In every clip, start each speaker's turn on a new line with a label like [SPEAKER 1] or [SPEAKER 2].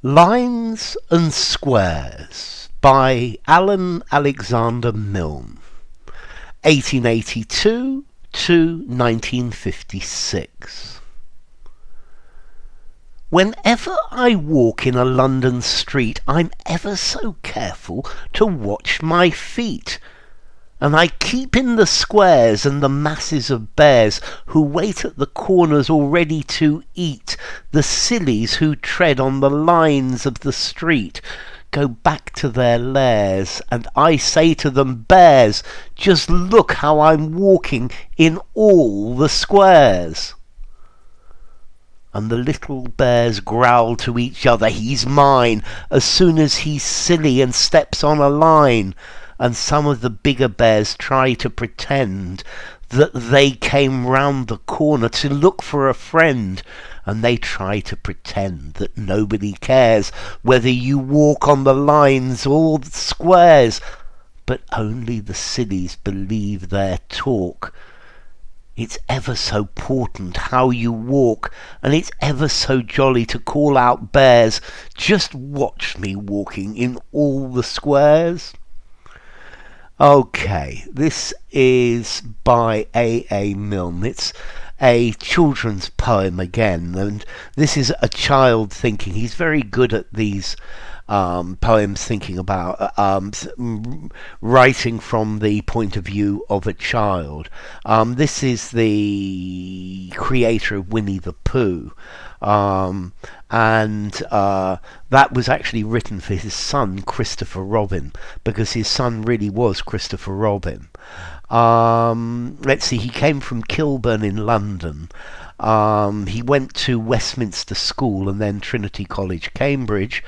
[SPEAKER 1] Lines and Squares by A.A.Milne, 1882 to 1956. Whenever I walk in a London street, I'm ever so careful to watch my feet. And I keep in the squares and the masses of bears who wait at the corners all ready to eat. The sillies who tread on the lines of the street go back to their lairs, and I say to them, bears, just look how I'm walking in all the squares. And the little bears growl to each other, he's mine, as soon as he's silly and steps on a line. And some of the bigger bears try to pretend that they came round the corner to look for a friend. And they try to pretend that nobody cares whether you walk on the lines or the squares. But only the sillies believe their talk. It's ever so portant how you walk, and it's ever so jolly to call out bears, just watch me walking in all the squares. Okay, this is by A.A.Milne. It's a children's poem again, and this is a child thinking. He's very good at these poems, thinking about writing from the point of view of a child. This is the creator of Winnie the Pooh. And that was actually written for his son Christopher Robin, because his son really was Christopher Robin. Let's see, he came from Kilburn in London. He went to Westminster School and then Trinity College, Cambridge.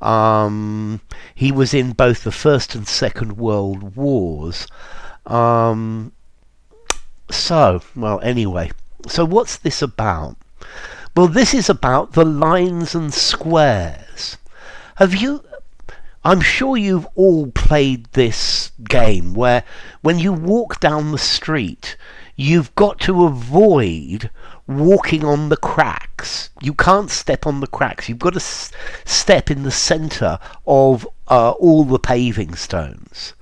[SPEAKER 1] He was in both the First and Second World Wars. So what's this about? Well, this is about the lines and squares. I'm sure you've all played this game where when you walk down the street, you've got to avoid walking on the cracks. You can't step on the cracks. You've got to step in the centre of all the paving stones.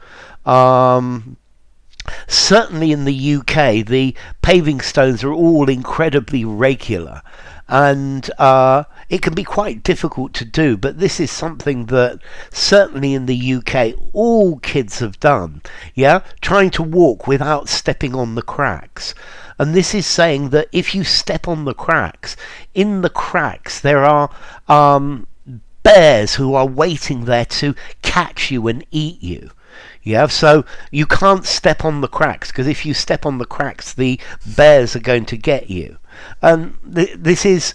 [SPEAKER 1] Certainly in the UK, the paving stones are all incredibly regular. And it can be quite difficult to do, but this is something that certainly in the UK all kids have done, trying to walk without stepping on the cracks. And this is saying that if you step on the cracks, in the cracks there are bears who are waiting there to catch you and eat you. So you can't step on the cracks, because if you step on the cracks, the bears are going to get you. And this is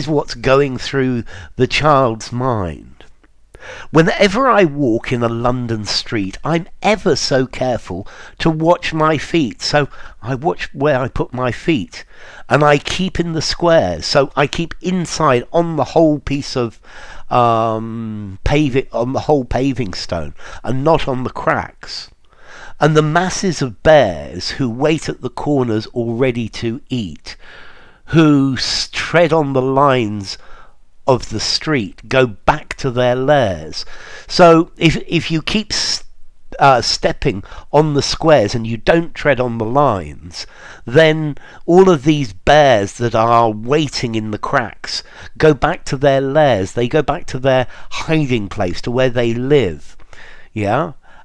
[SPEAKER 1] what's going through the child's mind. Whenever I walk in a London street, I'm ever so careful to watch my feet. So I watch where I put my feet, and I keep in the squares. So I keep inside on the whole piece of on the whole paving stone, and not on the cracks. And the masses of bears who wait at the corners all ready to eat, who tread on the lines of the street, go back to their lairs. So if you keep stepping on the squares and you don't tread on the lines, then all of these bears that are waiting in the cracks go back to their lairs. They go back to their hiding place, to where they live.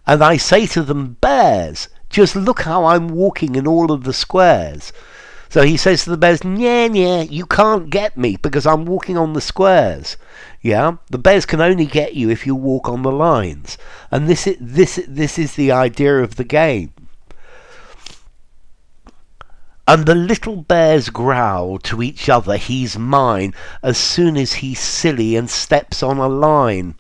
[SPEAKER 1] And I say to them, bears, just look how I'm walking in all of the squares. So he says to the bears, yeah, you can't get me because I'm walking on the squares. The bears can only get you if you walk on the lines. And this is the idea of the game. And the little bears growl to each other, he's mine, as soon as he's silly and steps on a line.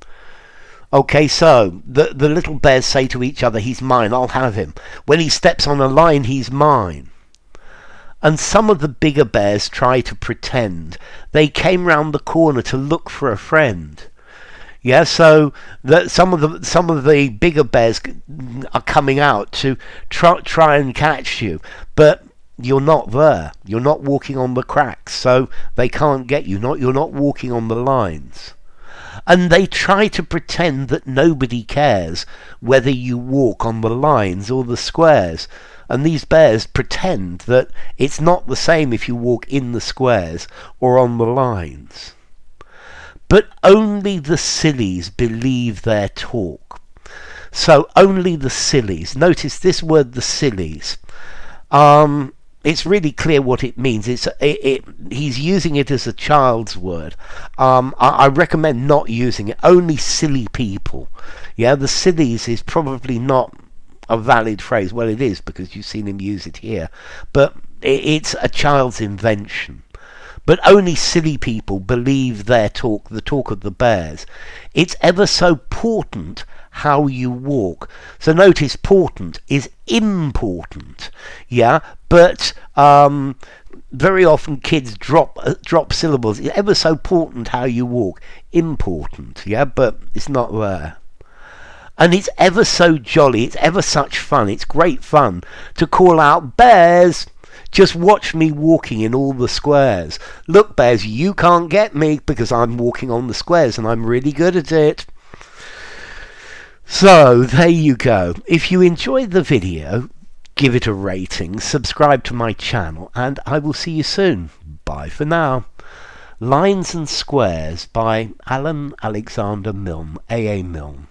[SPEAKER 1] Okay, so the little bears say to each other, he's mine, I'll have him. When he steps on a line, he's mine. And some of the bigger bears try to pretend they came round the corner to look for a friend. So that some of the bigger bears are coming out to try and catch you, but you're not there. You're not walking on the cracks, so they can't get you. You're not walking on the lines. And they try to pretend that nobody cares whether you walk on the lines or the squares. And these bears pretend that it's not the same if you walk in the squares or on the lines. But only the sillies believe their talk. So only the sillies. Notice this word, the sillies. It's really clear what it means. He's using it as a child's word. I recommend not using it. Only silly people. Yeah, the sillies is probably not a valid phrase. Well, it is, because you've seen him use it here. But it's a child's invention. But only silly people believe their talk, the talk of the bears. It's ever so portant how you walk. So notice portant is important, yeah, but very often kids drop syllables. It's ever so portant how you walk. Important, yeah, but it's not there. And it's ever so jolly, it's ever such fun, it's great fun to call out, bears, just watch me walking in all the squares. Look, bears, you can't get me because I'm walking on the squares and I'm really good at it. So, there you go. If you enjoyed the video, give it a rating, subscribe to my channel, and I will see you soon. Bye for now. Lines and Squares by Alexander Milne, A.A.Milne.